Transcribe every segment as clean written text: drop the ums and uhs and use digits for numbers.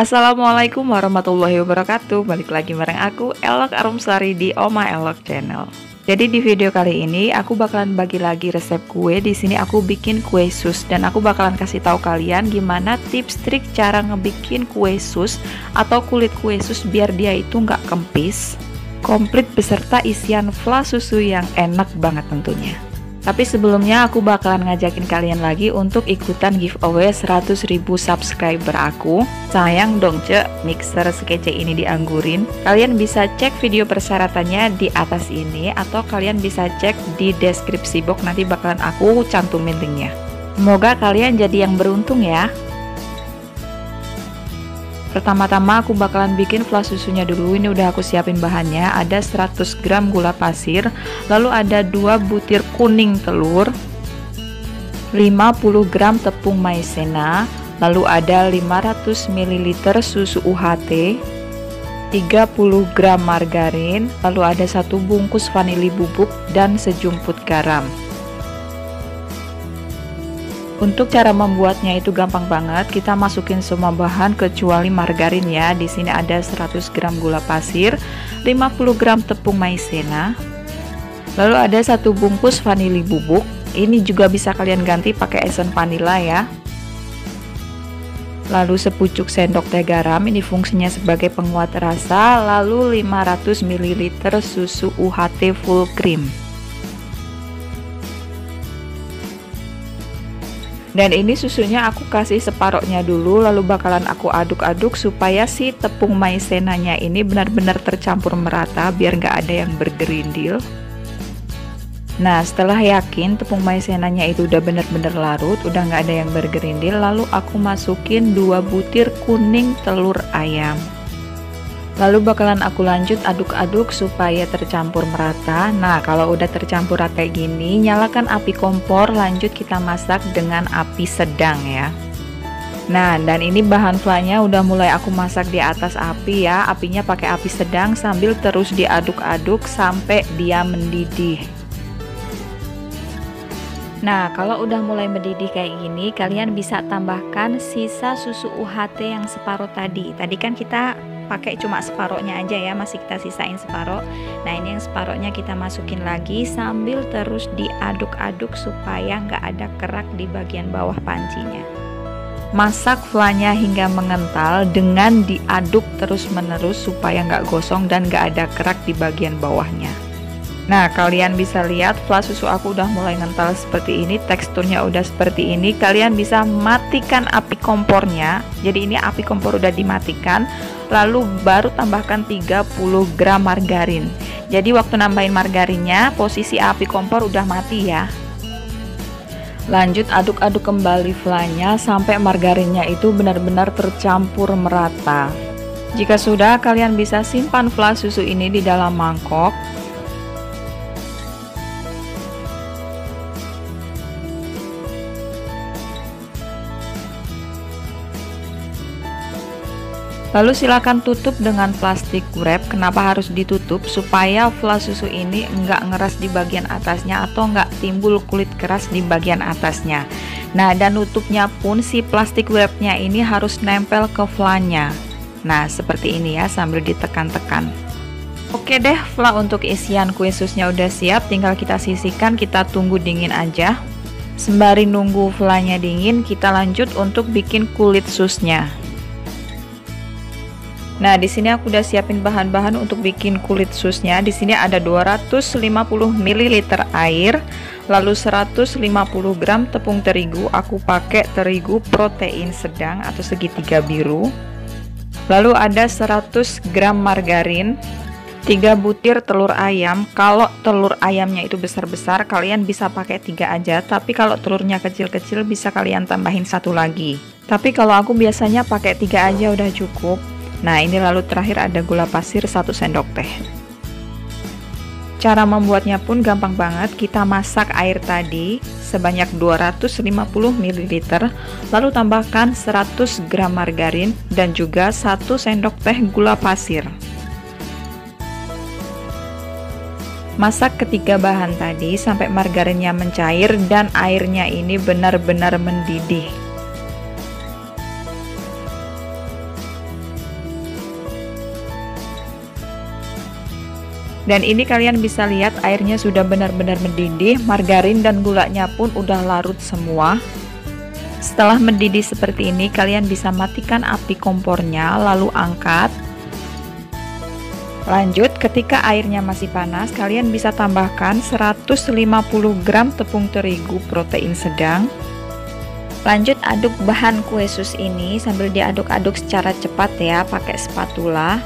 Assalamualaikum warahmatullahi wabarakatuh. Balik lagi bareng aku, Elok Arumsari di Oma Elok Channel. Jadi di video kali ini aku bakalan bagi lagi resep kue. Di sini aku bikin kue sus dan aku bakalan kasih tahu kalian gimana tips trik cara ngebikin kue sus atau kulit kue sus biar dia itu nggak kempis, komplit beserta isian fla susu yang enak banget tentunya. Tapi sebelumnya aku bakalan ngajakin kalian lagi untuk ikutan giveaway 100.000 subscriber aku. Sayang dong cek, mixer sekece ini dianggurin. Kalian bisa cek video persyaratannya di atas ini, atau kalian bisa cek di deskripsi box, nanti bakalan aku cantumin linknya. Semoga kalian jadi yang beruntung ya. Pertama-tama aku bakalan bikin fla susunya dulu. Ini udah aku siapin bahannya. Ada 100 gram gula pasir, lalu ada 2 butir kuning telur, 50 gram tepung maizena, lalu ada 500 ml susu UHT, 30 gram margarin, lalu ada 1 bungkus vanili bubuk dan sejumput garam. Untuk cara membuatnya itu gampang banget. Kita masukin semua bahan kecuali margarin ya. Di sini ada 100 gram gula pasir, 50 gram tepung maizena, lalu ada 1 bungkus vanili bubuk. Ini juga bisa kalian ganti pakai esen vanila ya. Lalu sepucuk sendok teh garam, ini fungsinya sebagai penguat rasa. Lalu 500 ml susu UHT full cream. Dan ini susunya aku kasih separohnya dulu, lalu bakalan aku aduk-aduk supaya si tepung maizenanya ini benar-benar tercampur merata biar nggak ada yang bergerindil. Nah, setelah yakin tepung maizenanya itu udah benar-benar larut, udah nggak ada yang bergerindil, lalu aku masukin 2 butir kuning telur ayam. Lalu bakalan aku lanjut aduk-aduk supaya tercampur merata. Nah, kalau udah tercampur rata kayak gini, nyalakan api kompor, lanjut kita masak dengan api sedang ya. Nah, dan ini bahan flanya udah mulai aku masak di atas api ya. Apinya pakai api sedang sambil terus diaduk-aduk sampai dia mendidih. Nah, kalau udah mulai mendidih kayak gini, kalian bisa tambahkan sisa susu UHT yang separuh tadi. Tadi kan kita pakai cuma separohnya aja ya, masih kita sisain separoh. Nah, ini yang separohnya kita masukin lagi sambil terus diaduk-aduk supaya nggak ada kerak di bagian bawah pancinya. Masak flanya hingga mengental dengan diaduk terus-menerus supaya nggak gosong dan nggak ada kerak di bagian bawahnya. Nah, kalian bisa lihat fla susu aku udah mulai ngental seperti ini, teksturnya udah seperti ini. Kalian bisa matikan api kompornya. Jadi ini api kompor udah dimatikan, lalu baru tambahkan 30 gram margarin. Jadi waktu nambahin margarinnya, posisi api kompor udah mati ya. Lanjut aduk-aduk kembali flanya sampai margarinnya itu benar-benar tercampur merata. Jika sudah, kalian bisa simpan fla susu ini di dalam mangkok. Lalu silakan tutup dengan plastik wrap. Kenapa harus ditutup? Supaya fla susu ini enggak ngeras di bagian atasnya atau enggak timbul kulit keras di bagian atasnya. Nah, dan nutupnya pun si plastik wrapnya ini harus nempel ke flanya. Nah, seperti ini ya, sambil ditekan-tekan. Oke deh, fla untuk isian kue susnya udah siap, tinggal kita sisihkan, kita tunggu dingin aja. Sembari nunggu flanya dingin, kita lanjut untuk bikin kulit susnya. Nah, di sini aku udah siapin bahan-bahan untuk bikin kulit susnya. Di sini ada 250 ml air, lalu 150 gram tepung terigu. Aku pakai terigu protein sedang atau segitiga biru. Lalu ada 100 gram margarin, 3 butir telur ayam. Kalau telur ayamnya itu besar-besar, kalian bisa pakai 3 aja. Tapi kalau telurnya kecil-kecil, bisa kalian tambahin 1 lagi. Tapi kalau aku biasanya pakai 3 aja udah cukup. Nah, ini lalu terakhir ada gula pasir 1 sendok teh. Cara membuatnya pun gampang banget. Kita masak air tadi sebanyak 250 ml, lalu tambahkan 100 gram margarin dan juga 1 sendok teh gula pasir. Masak ketiga bahan tadi sampai margarinnya mencair dan airnya ini benar-benar mendidih. Dan ini kalian bisa lihat airnya sudah benar-benar mendidih, margarin dan gulanya pun udah larut semua. Setelah mendidih seperti ini, kalian bisa matikan api kompornya, lalu angkat. Lanjut, ketika airnya masih panas, kalian bisa tambahkan 150 gram tepung terigu protein sedang. Lanjut aduk bahan kue sus ini sambil diaduk-aduk secara cepat ya, pakai spatula.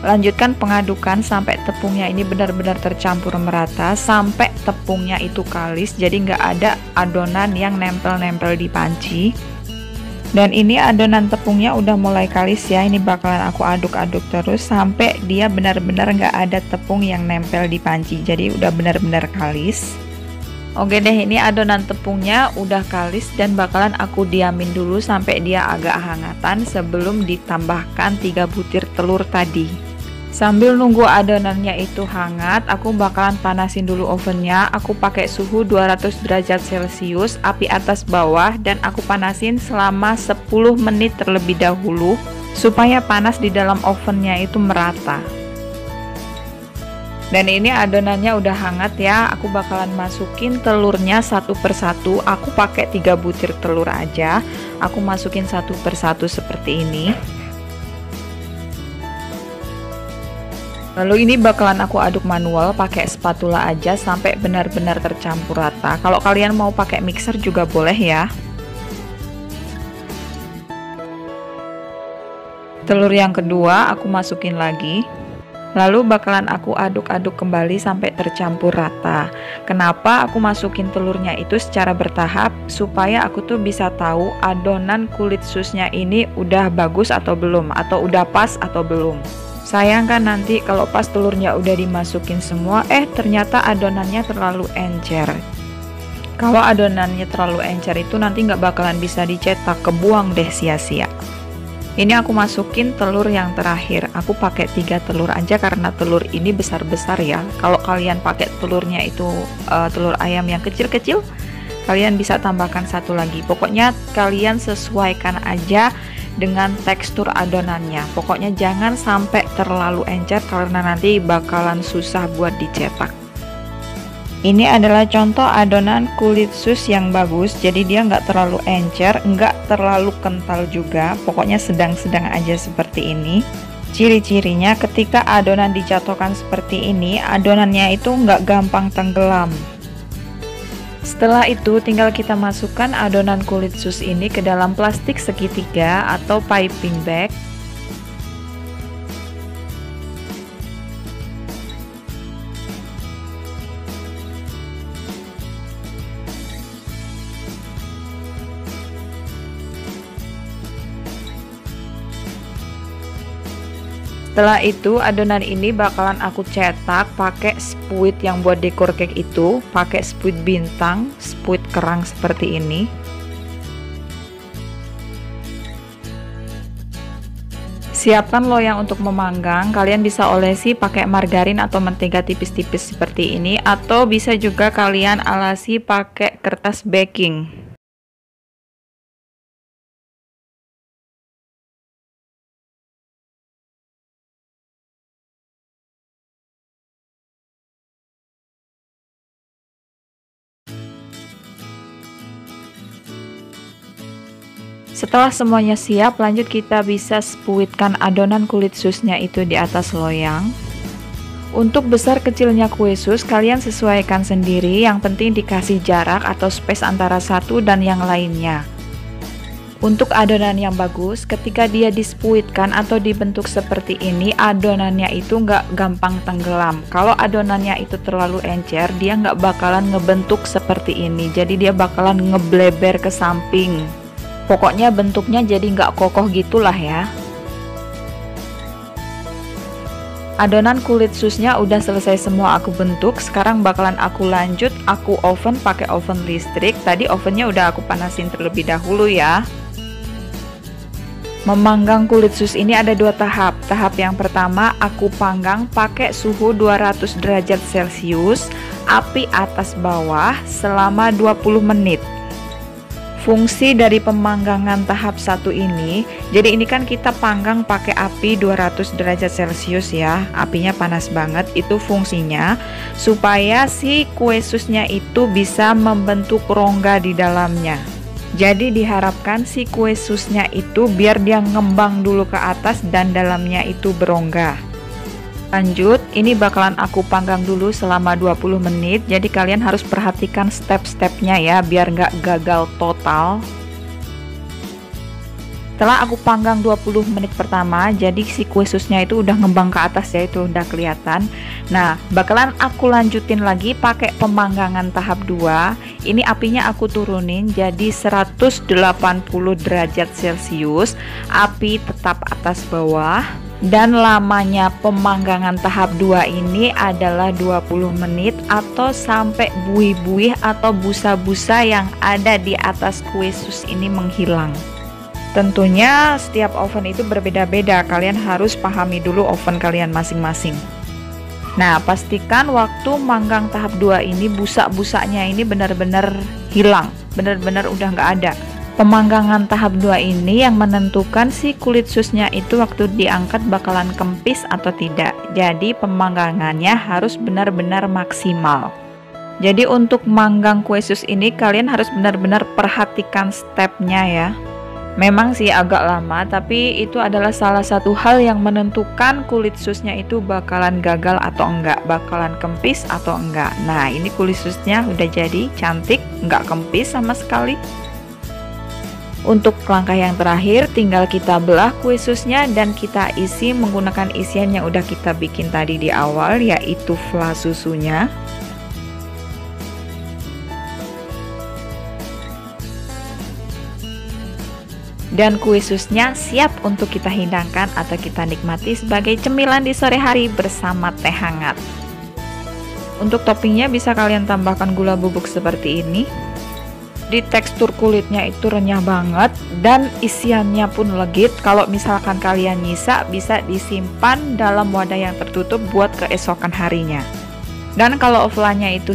Lanjutkan pengadukan sampai tepungnya ini benar-benar tercampur merata, sampai tepungnya itu kalis, jadi nggak ada adonan yang nempel-nempel di panci. Dan ini adonan tepungnya udah mulai kalis ya, ini bakalan aku aduk-aduk terus sampai dia benar-benar nggak ada tepung yang nempel di panci, jadi udah benar-benar kalis. Oke deh, ini adonan tepungnya udah kalis dan bakalan aku diamin dulu sampai dia agak hangatan sebelum ditambahkan 3 butir telur tadi. Sambil nunggu adonannya itu hangat, aku bakalan panasin dulu ovennya. Aku pakai suhu 200 derajat celcius, api atas bawah, dan aku panasin selama 10 menit terlebih dahulu supaya panas di dalam ovennya itu merata. Dan ini adonannya udah hangat ya, aku bakalan masukin telurnya satu persatu. Aku pakai 3 butir telur aja, aku masukin satu persatu seperti ini. Lalu ini bakalan aku aduk manual pakai spatula aja sampai benar-benar tercampur rata. Kalau kalian mau pakai mixer juga boleh ya. Telur yang kedua aku masukin lagi. Lalu bakalan aku aduk-aduk kembali sampai tercampur rata. Kenapa aku masukin telurnya itu secara bertahap? Supaya aku tuh bisa tahu adonan kulit susnya ini udah bagus atau belum, atau udah pas atau belum. Sayang kan nanti kalau pas telurnya udah dimasukin semua, ternyata adonannya terlalu encer. Kalau adonannya terlalu encer itu nanti nggak bakalan bisa dicetak, kebuang deh sia-sia. Ini aku masukin telur yang terakhir. Aku pakai 3 telur aja karena telur ini besar-besar ya. Kalau kalian pakai telurnya itu telur ayam yang kecil-kecil, kalian bisa tambahkan 1 lagi. Pokoknya kalian sesuaikan aja dengan tekstur adonannya. Pokoknya jangan sampai terlalu encer karena nanti bakalan susah buat dicetak. Ini adalah contoh adonan kulit sus yang bagus, jadi dia nggak terlalu encer, nggak terlalu kental juga, pokoknya sedang-sedang aja seperti ini. Ciri-cirinya ketika adonan dijatuhkan seperti ini, adonannya itu nggak gampang tenggelam. Setelah itu tinggal kita masukkan adonan kulit sus ini ke dalam plastik segitiga atau piping bag. Setelah itu adonan ini bakalan aku cetak pakai spuit yang buat dekor cake itu, pakai spuit bintang, spuit kerang seperti ini. Siapkan loyang untuk memanggang, kalian bisa olesi pakai margarin atau mentega tipis-tipis seperti ini, atau bisa juga kalian alasi pakai kertas baking. Setelah semuanya siap, lanjut kita bisa spuitkan adonan kulit susnya itu di atas loyang. Untuk besar kecilnya kue sus kalian sesuaikan sendiri, yang penting dikasih jarak atau space antara satu dan yang lainnya. Untuk adonan yang bagus, ketika dia dispuitkan atau dibentuk seperti ini, adonannya itu nggak gampang tenggelam. Kalau adonannya itu terlalu encer, dia nggak bakalan ngebentuk seperti ini, jadi dia bakalan ngebleber ke samping. Pokoknya bentuknya jadi nggak kokoh gitulah ya. Adonan kulit susnya udah selesai semua aku bentuk. Sekarang bakalan aku lanjut, aku oven pakai oven listrik. Tadi ovennya udah aku panasin terlebih dahulu ya. Memanggang kulit sus ini ada 2 tahap. Tahap yang pertama aku panggang pakai suhu 200 derajat celcius, api atas bawah selama 20 menit. Fungsi dari pemanggangan tahap 1 ini, jadi ini kan kita panggang pakai api 200 derajat Celcius ya, apinya panas banget. Itu fungsinya supaya si kue susnya itu bisa membentuk rongga di dalamnya. Jadi diharapkan si kue susnya itu biar dia ngembang dulu ke atas dan dalamnya itu berongga. Lanjut, ini bakalan aku panggang dulu selama 20 menit. Jadi kalian harus perhatikan step-stepnya ya, biar nggak gagal total. Setelah aku panggang 20 menit pertama, jadi si kue susnya itu udah ngembang ke atas ya, itu udah kelihatan. Nah, bakalan aku lanjutin lagi pakai pemanggangan tahap 2. Ini apinya aku turunin jadi 180 derajat Celcius. Api tetap atas bawah. Dan lamanya pemanggangan tahap 2 ini adalah 20 menit atau sampai buih-buih atau busa-busa yang ada di atas kue sus ini menghilang. Tentunya setiap oven itu berbeda-beda, kalian harus pahami dulu oven kalian masing-masing. Nah, pastikan waktu manggang tahap 2 ini busa-busanya ini benar-benar hilang, benar-benar udah nggak ada. Pemanggangan tahap 2 ini yang menentukan si kulit susnya itu waktu diangkat bakalan kempis atau tidak. Jadi pemanggangannya harus benar-benar maksimal. Jadi untuk manggang kue sus ini kalian harus benar-benar perhatikan stepnya ya. Memang sih agak lama, tapi itu adalah salah satu hal yang menentukan kulit susnya itu bakalan gagal atau enggak, bakalan kempis atau enggak. Nah, ini kulit susnya udah jadi cantik, enggak kempis sama sekali. Untuk langkah yang terakhir, tinggal kita belah kue susnya dan kita isi menggunakan isian yang udah kita bikin tadi di awal, yaitu fla susunya. Dan kue susnya siap untuk kita hidangkan atau kita nikmati sebagai cemilan di sore hari bersama teh hangat. Untuk toppingnya bisa kalian tambahkan gula bubuk seperti ini. Di tekstur kulitnya itu renyah banget dan isiannya pun legit. Kalau misalkan kalian nyisa, bisa disimpan dalam wadah yang tertutup buat keesokan harinya. Dan kalau fla-nya itu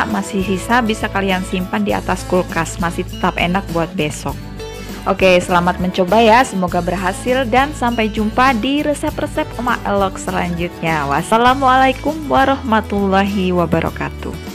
masih sisa, bisa kalian simpan di atas kulkas, masih tetap enak buat besok. Oke, selamat mencoba ya, semoga berhasil dan sampai jumpa di resep-resep Oma Elok selanjutnya. Wassalamualaikum warahmatullahi wabarakatuh.